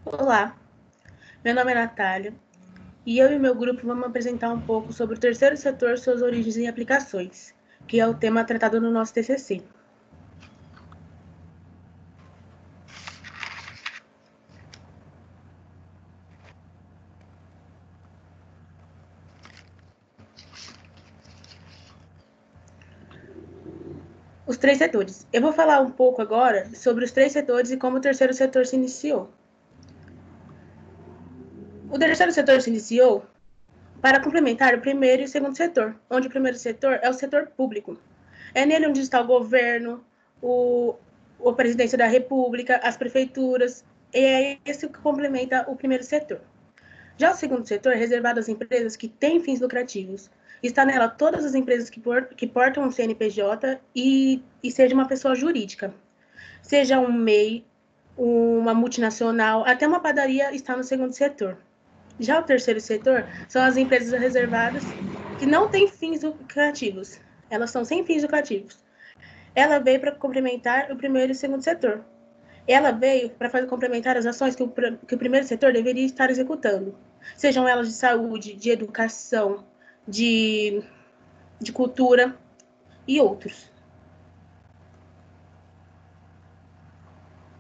Olá, meu nome é Natália e eu e meu grupo vamos apresentar um pouco sobre o terceiro setor, suas origens e aplicações, que é o tema tratado no nosso TCC. Os três setores. Eu vou falar um pouco agora sobre os três setores e como o terceiro setor se iniciou. O terceiro setor se iniciou para complementar o primeiro e o segundo setor, onde o primeiro setor é o setor público. É nele onde está o governo, a presidência da república, as prefeituras, e é esse que complementa o primeiro setor. Já o segundo setor é reservado às empresas que têm fins lucrativos. Está nela todas as empresas que portam um CNPJ e seja uma pessoa jurídica. Seja um MEI, uma multinacional, até uma padaria está no segundo setor. Já o terceiro setor são as empresas reservadas que não têm fins lucrativos. Elas são sem fins lucrativos. Ela veio para complementar o primeiro e o segundo setor. Ela veio para complementar as ações que o primeiro setor deveria estar executando, sejam elas de saúde, de educação, de cultura e outros.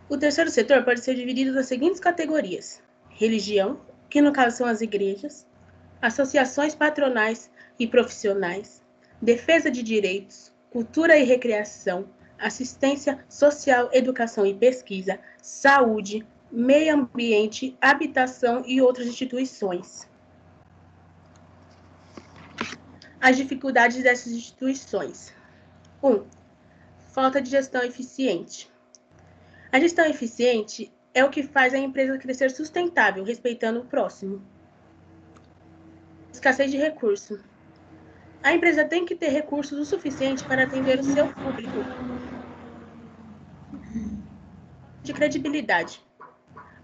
O terceiro setor pode ser dividido nas seguintes categorias: religião, que no caso são as igrejas, associações patronais e profissionais, defesa de direitos, cultura e recreação, assistência social, educação e pesquisa, saúde, meio ambiente, habitação e outras instituições. As dificuldades dessas instituições. 1. Falta de gestão eficiente. A gestão eficiente é o que faz a empresa crescer sustentável, respeitando o próximo. Escassez de recurso. A empresa tem que ter recursos o suficiente para atender o seu público. De credibilidade.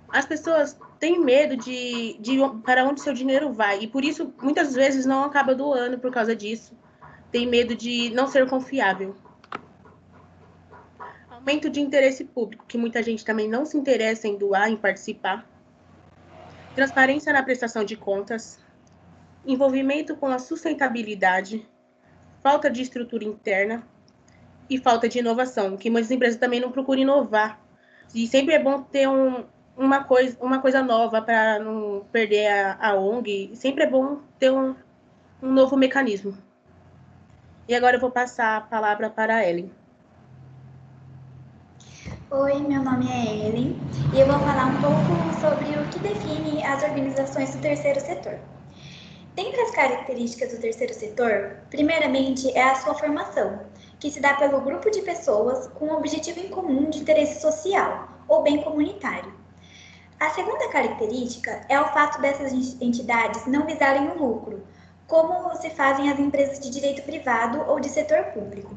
As pessoas têm medo de para onde seu dinheiro vai, e por isso, muitas vezes, não acaba doando por causa disso. Tem medo de não ser confiável. Aumento de interesse público, que muita gente também não se interessa em doar, em participar. Transparência na prestação de contas. Envolvimento com a sustentabilidade. Falta de estrutura interna. E falta de inovação, que muitas empresas também não procuram inovar. E sempre é bom ter uma coisa nova para não perder a ONG. Sempre é bom ter um novo mecanismo. E agora eu vou passar a palavra para a Ellen. Oi, meu nome é Ellen e eu vou falar um pouco sobre o que define as organizações do terceiro setor. Dentre as características do terceiro setor, primeiramente é a sua formação, que se dá pelo grupo de pessoas com um objetivo em comum de interesse social ou bem comunitário. A segunda característica é o fato dessas entidades não visarem o lucro, como se fazem as empresas de direito privado ou de setor público.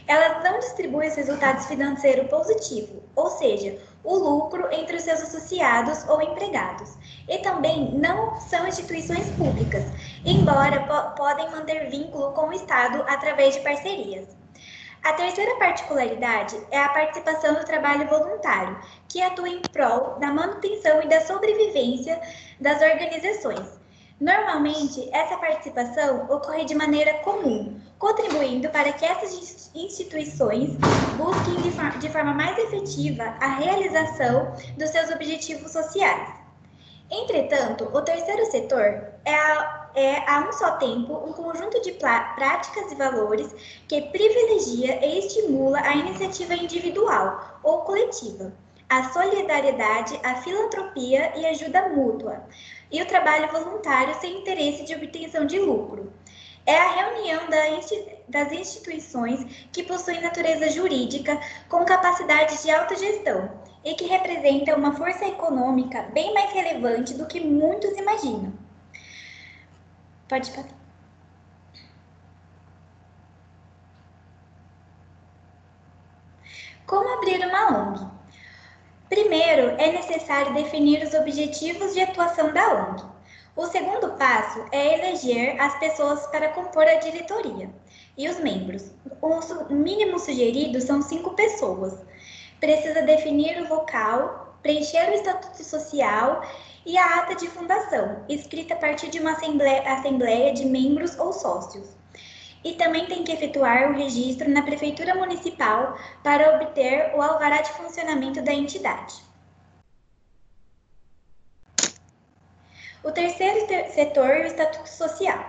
Elas não distribuem os resultados financeiros positivos, ou seja, o lucro entre os seus associados ou empregados. E também não são instituições públicas, embora podem manter vínculo com o Estado através de parcerias. A terceira particularidade é a participação do trabalho voluntário, que atua em prol da manutenção e da sobrevivência das organizações. Normalmente, essa participação ocorre de maneira comum, contribuindo para que essas instituições busquem de forma mais efetiva a realização dos seus objetivos sociais. Entretanto, o terceiro setor a um só tempo um conjunto de práticas e valores que privilegia e estimula a iniciativa individual ou coletiva, a solidariedade, a filantropia e ajuda mútua, e o trabalho voluntário sem interesse de obtenção de lucro. É a reunião das instituições que possuem natureza jurídica com capacidade de autogestão e que representa uma força econômica bem mais relevante do que muitos imaginam. Pode passar. Como abrir uma ONG? Primeiro, é necessário definir os objetivos de atuação da ONG. O segundo passo é eleger as pessoas para compor a diretoria e os membros. O mínimo sugerido são 5 pessoas. Precisa definir o local preencher o estatuto social e a ata de fundação, escrita a partir de uma assembleia de membros ou sócios. E também tem que efetuar o registro na Prefeitura Municipal para obter o alvará de funcionamento da entidade. O terceiro setor é o Estatuto Social.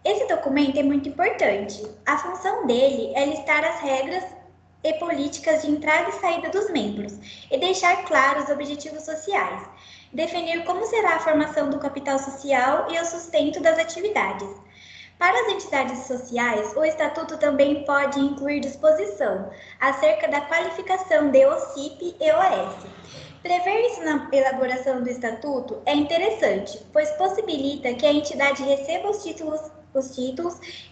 Esse documento é muito importante. A função dele é listar as regras e políticas de entrada e saída dos membros e deixar claros os objetivos sociais, definir como será a formação do capital social e o sustento das atividades. Para as entidades sociais, o Estatuto também pode incluir disposição acerca da qualificação de OCIP e OS. Prever isso na elaboração do Estatuto é interessante, pois possibilita que a entidade receba os títulos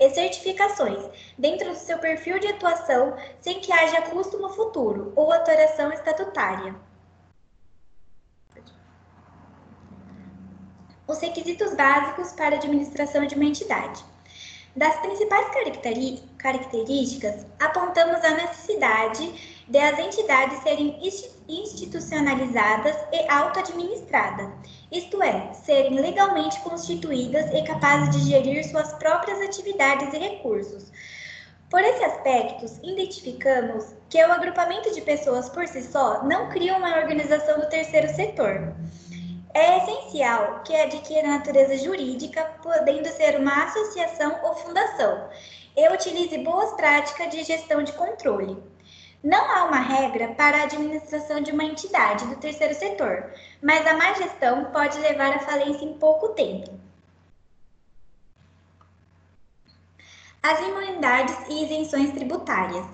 e certificações dentro do seu perfil de atuação sem que haja custo no futuro ou alteração estatutária. Os requisitos básicos para a administração de uma entidade. Das principais características, apontamos a necessidade de as entidades serem institucionalizadas e auto-administradas, isto é, serem legalmente constituídas e capazes de gerir suas próprias atividades e recursos. Por esses aspectos, identificamos que o agrupamento de pessoas por si só não cria uma organização do terceiro setor. É essencial que adquira natureza jurídica, podendo ser uma associação ou fundação, e utilize boas práticas de gestão de controle. Não há uma regra para a administração de uma entidade do terceiro setor, mas a má gestão pode levar à falência em pouco tempo. As imunidades e isenções tributárias.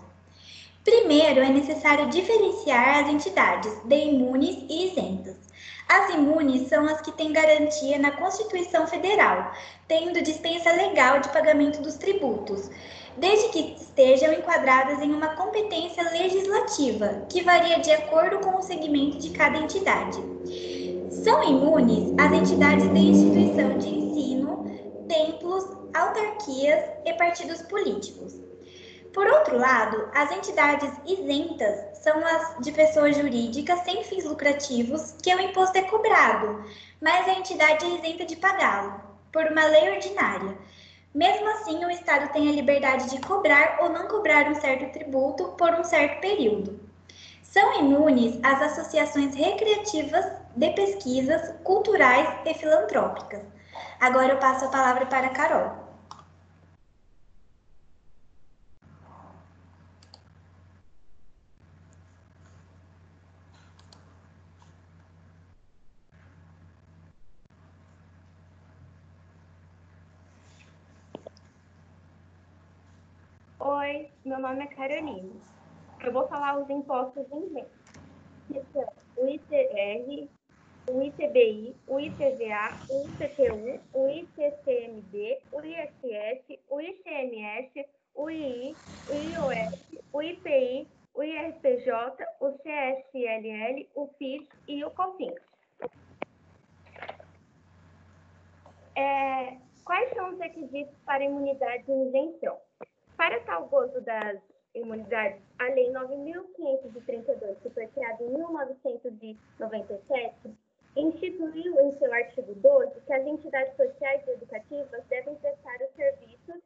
Primeiro, é necessário diferenciar as entidades de imunes e isentas. As imunes são as que têm garantia na Constituição Federal, tendo dispensa legal de pagamento dos tributos, desde que estejam enquadradas em uma competência legislativa, que varia de acordo com o segmento de cada entidade. São imunes as entidades de instituição de ensino, templos, autarquias e partidos políticos. Por outro lado, as entidades isentas são as de pessoas jurídicas sem fins lucrativos que o imposto é cobrado, mas a entidade é isenta de pagá-lo, por uma lei ordinária. Mesmo assim, o Estado tem a liberdade de cobrar ou não cobrar um certo tributo por um certo período. São imunes as associações recreativas, de pesquisas, culturais e filantrópicas. Agora eu passo a palavra para a Carol. Oi, meu nome é Caroline. Eu vou falar os impostos indiretos, que são o ICR, o ICBI, o IPVA, o IPTU, o ICCMD, o ISS, o ICMS, o II, o IOS, o IPI, o IRPJ, o CSLL, o PIS e o COFINS. Quais são os requisitos para imunidade e isenção? Para tal gozo das imunidades, a Lei 9.532, que foi criada em 1997, instituiu em seu artigo 12 que as entidades sociais e educativas devem prestar os serviços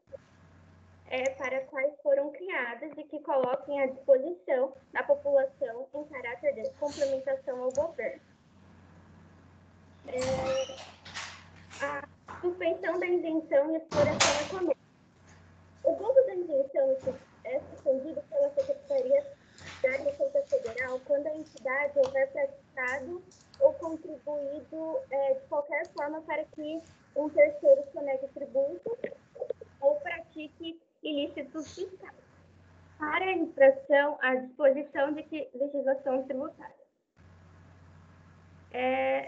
para quais foram criadas e que coloquem à disposição da população em caráter de complementação ao governo. A suspensão da isenção e exploração econômica. O gozo da isenção é suspendido pela Secretaria da Receita Federal quando a entidade houver praticado ou contribuído de qualquer forma para que um terceiro sonegue tributo ou pratique ilícitos fiscais, para a infração à disposição de legislação tributária.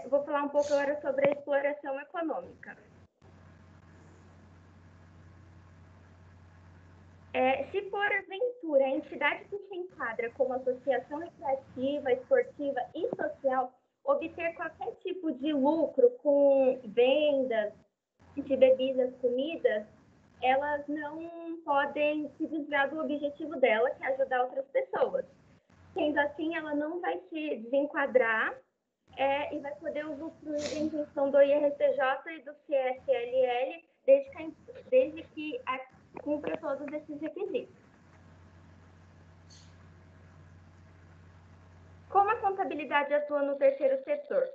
Vou falar um pouco agora sobre a exploração econômica. Se porventura a entidade que se enquadra como associação recreativa, esportiva e social obter qualquer tipo de lucro com vendas de bebidas, comidas, elas não podem se desviar do objetivo dela, que é ajudar outras pessoas. Sendo assim, ela não vai se desenquadrar e vai poder usufruir da isenção do IRCJ e do CSLL desde que cumpra todos esses requisitos. Como a contabilidade atua no terceiro setor?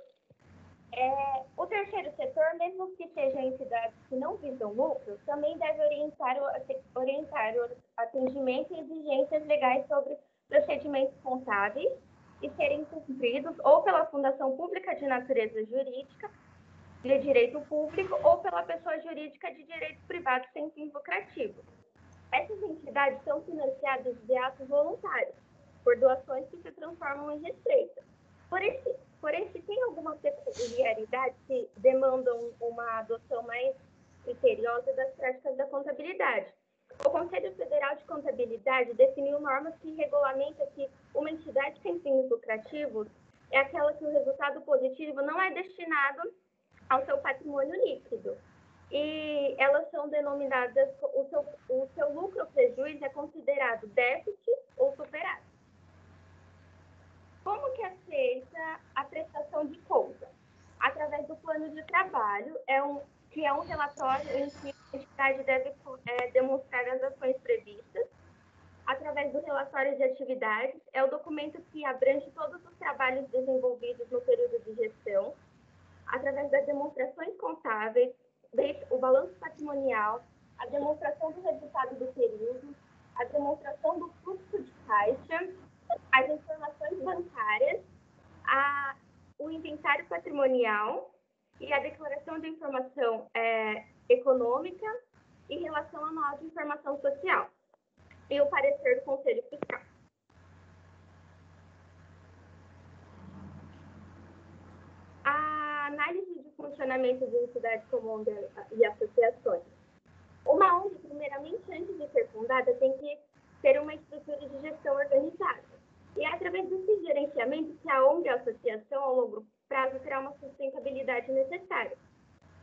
O terceiro setor, mesmo que sejam entidades que não visam lucro, também deve orientar o atendimento e exigências legais sobre procedimentos contábeis e serem cumpridos ou pela fundação pública de natureza jurídica de direito público ou pela pessoa jurídica de direito privado sem fins lucrativos. Essas entidades são financiadas de atos voluntários, por doações que se transformam em receita. Porém, se tem alguma peculiaridade que demandam uma adoção mais criteriosa das práticas da contabilidade. O Conselho Federal de Contabilidade definiu normas que regulamentam que uma entidade sem fins lucrativos é aquela que o resultado positivo não é destinado ao seu patrimônio líquido. E elas são denominadas, o seu lucro ou prejuízo é considerado déficit ou superávit. Como que é feita a prestação de contas? Através do plano de trabalho, que é um relatório em que a entidade deve demonstrar as ações previstas. Através do relatório de atividades, é o documento que abrange todos os trabalhos desenvolvidos no período de gestão. Através das demonstrações contábeis, o balanço patrimonial, a demonstração do resultado do período, a demonstração do fluxo de caixa, as informações bancárias, o inventário patrimonial e a declaração de informação econômica em relação ao anual de informação social e o parecer do Conselho Fiscal. A análise de funcionamento de entidades como ONG e associações. Uma ONG, primeiramente, antes de ser fundada, tem que ter uma estrutura de gestão organizada. E é através desse gerenciamento que a ONG e a associação, ao longo prazo, terá uma sustentabilidade necessária.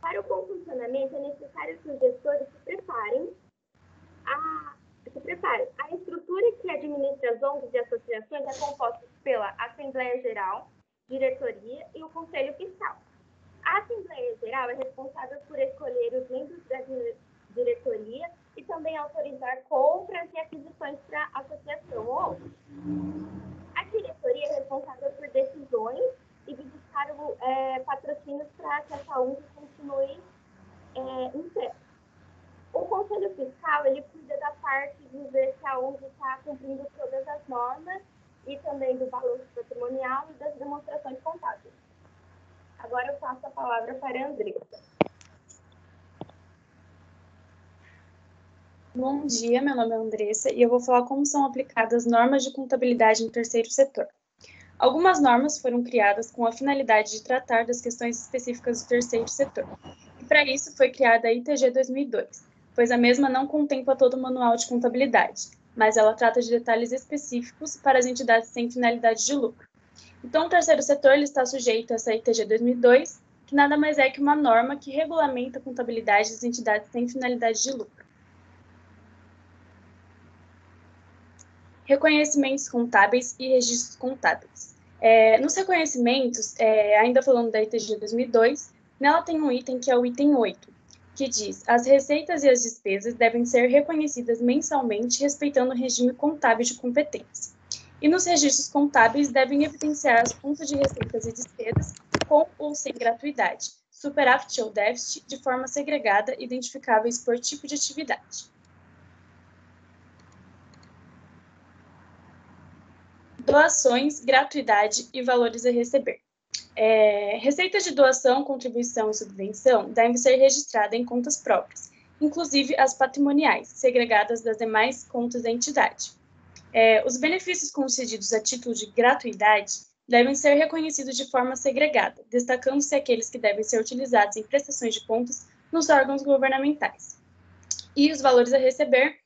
Para o bom funcionamento, é necessário que os gestores se preparem. A estrutura que administra as ONGs e associações é composta pela Assembleia Geral, Diretoria e o Conselho Fiscal. A Assembleia Geral é responsável por escolher os membros da diretoria e também autorizar compras e aquisições para a associação ou ONG. A diretoria é responsável por decisões e de buscar patrocínios para que essa ONG continue em pé. O Conselho Fiscal, ele cuida da parte de ver se a ONG está cumprindo todas as normas e também do balanço patrimonial e das demonstrações contábeis. Agora eu passo a palavra para a Andressa. Bom dia, meu nome é Andressa e eu vou falar como são aplicadas normas de contabilidade no terceiro setor. Algumas normas foram criadas com a finalidade de tratar das questões específicas do terceiro setor. E para isso foi criada a ITG 2002, pois a mesma não contempla todo o manual de contabilidade, mas ela trata de detalhes específicos para as entidades sem finalidade de lucro. Então, o terceiro setor ele está sujeito a essa ITG 2002, que nada mais é que uma norma que regulamenta a contabilidade das entidades sem finalidade de lucro. Reconhecimentos contábeis e registros contábeis. Nos reconhecimentos, ainda falando da ITG 2002, nela tem um item que é o item 8, que diz: as receitas e as despesas devem ser reconhecidas mensalmente, respeitando o regime contábil de competência. E nos registros contábeis devem evidenciar as contas de receitas e despesas com ou sem gratuidade, superávit ou déficit, de forma segregada, identificáveis por tipo de atividade. Doações, gratuidade e valores a receber. Receitas de doação, contribuição e subvenção devem ser registradas em contas próprias, inclusive as patrimoniais, segregadas das demais contas da entidade. Os benefícios concedidos a título de gratuidade devem ser reconhecidos de forma segregada, destacando-se aqueles que devem ser utilizados em prestações de contas nos órgãos governamentais. E os valores a receber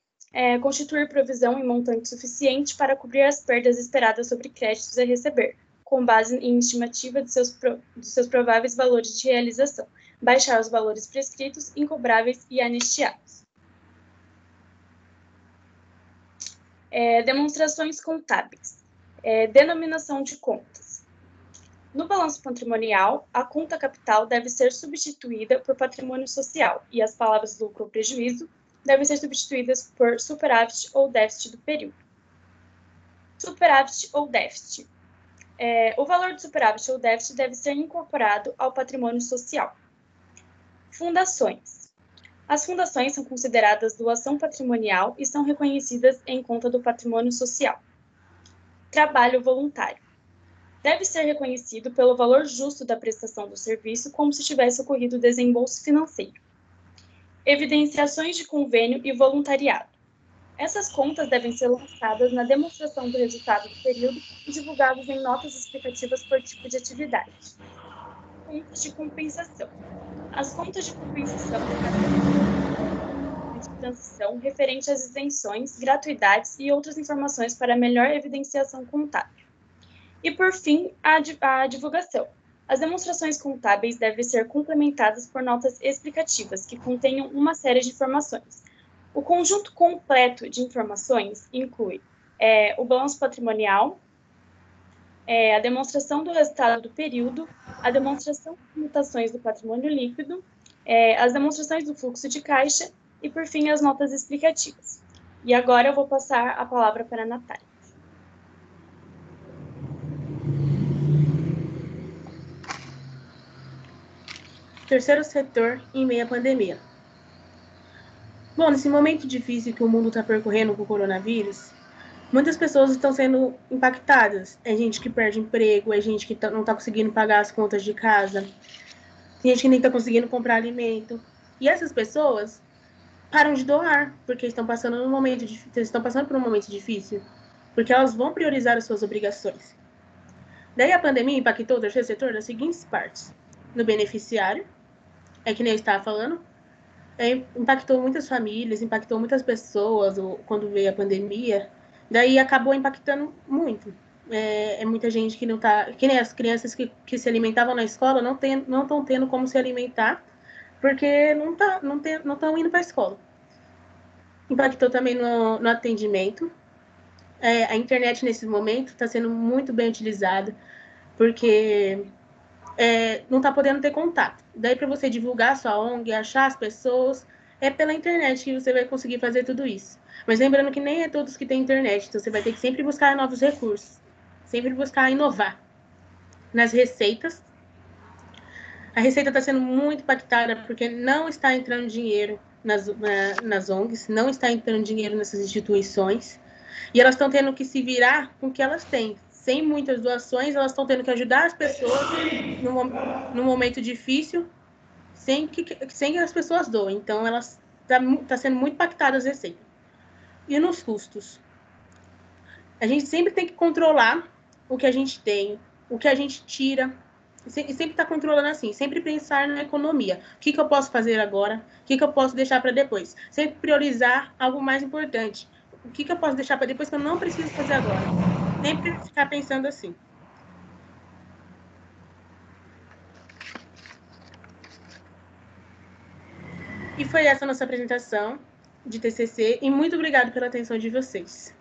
constituir provisão em montante suficiente para cobrir as perdas esperadas sobre créditos a receber, com base em estimativa de seus prováveis valores de realização, baixar os valores prescritos, incobráveis e anistiados. Demonstrações contábeis. Denominação de contas. No balanço patrimonial, a conta capital deve ser substituída por patrimônio social e as palavras lucro ou prejuízo devem ser substituídas por superávit ou déficit do período. Superávit ou déficit. O valor do superávit ou déficit deve ser incorporado ao patrimônio social. Fundações. As fundações são consideradas doação patrimonial e são reconhecidas em conta do patrimônio social. Trabalho voluntário. Deve ser reconhecido pelo valor justo da prestação do serviço, como se tivesse ocorrido desembolso financeiro. Evidenciações de convênio e voluntariado. Essas contas devem ser lançadas na demonstração do resultado do período e divulgadas em notas explicativas por tipo de atividade. Contas de compensação. As contas de compensação de transição referente às isenções, gratuidades e outras informações para melhor evidenciação contábil. E, por fim, a divulgação. As demonstrações contábeis devem ser complementadas por notas explicativas, que contenham uma série de informações. O conjunto completo de informações inclui o balanço patrimonial, a demonstração do resultado do período, a demonstração de mutações do patrimônio líquido, as demonstrações do fluxo de caixa e, por fim, as notas explicativas. E agora eu vou passar a palavra para a Natália. Terceiro setor em meio à pandemia. Bom, nesse momento difícil que o mundo está percorrendo com o coronavírus, muitas pessoas estão sendo impactadas. É gente que perde emprego, é gente que não está conseguindo pagar as contas de casa, tem gente que nem está conseguindo comprar alimento. E essas pessoas param de doar, porque estão passando por um momento difícil, porque elas vão priorizar as suas obrigações. Daí a pandemia impactou o terceiro setor nas seguintes partes. No beneficiário, que nem eu estava falando, impactou muitas famílias, impactou muitas pessoas quando veio a pandemia, daí acabou impactando muito. Muita gente que não está, que nem as crianças que se alimentavam na escola não estão tendo como se alimentar, porque não estão indo para a escola. Impactou também no atendimento. A internet, nesse momento, está sendo muito bem utilizada, porque não está podendo ter contato. Daí, para você divulgar a sua ONG, achar as pessoas, é pela internet que você vai conseguir fazer tudo isso. Mas lembrando que nem é todos que têm internet, então você vai ter que sempre buscar novos recursos, sempre buscar inovar. Nas receitas, a receita está sendo muito impactada porque não está entrando dinheiro nas ONGs, não está entrando dinheiro nessas instituições, e elas estão tendo que se virar com o que elas têm. Sem muitas doações, elas estão tendo que ajudar as pessoas num momento difícil, sem que as pessoas doem. Então, elas tá sendo muito impactadas as receitas. E nos custos? A gente sempre tem que controlar o que a gente tem, o que a gente tira, e sempre tá controlando assim, sempre pensar na economia. O que eu posso fazer agora? O que eu posso deixar para depois? Sempre priorizar algo mais importante. O que eu posso deixar para depois que eu não preciso fazer agora? Sempre ficar pensando assim. E foi essa a nossa apresentação de TCC, e muito obrigada pela atenção de vocês.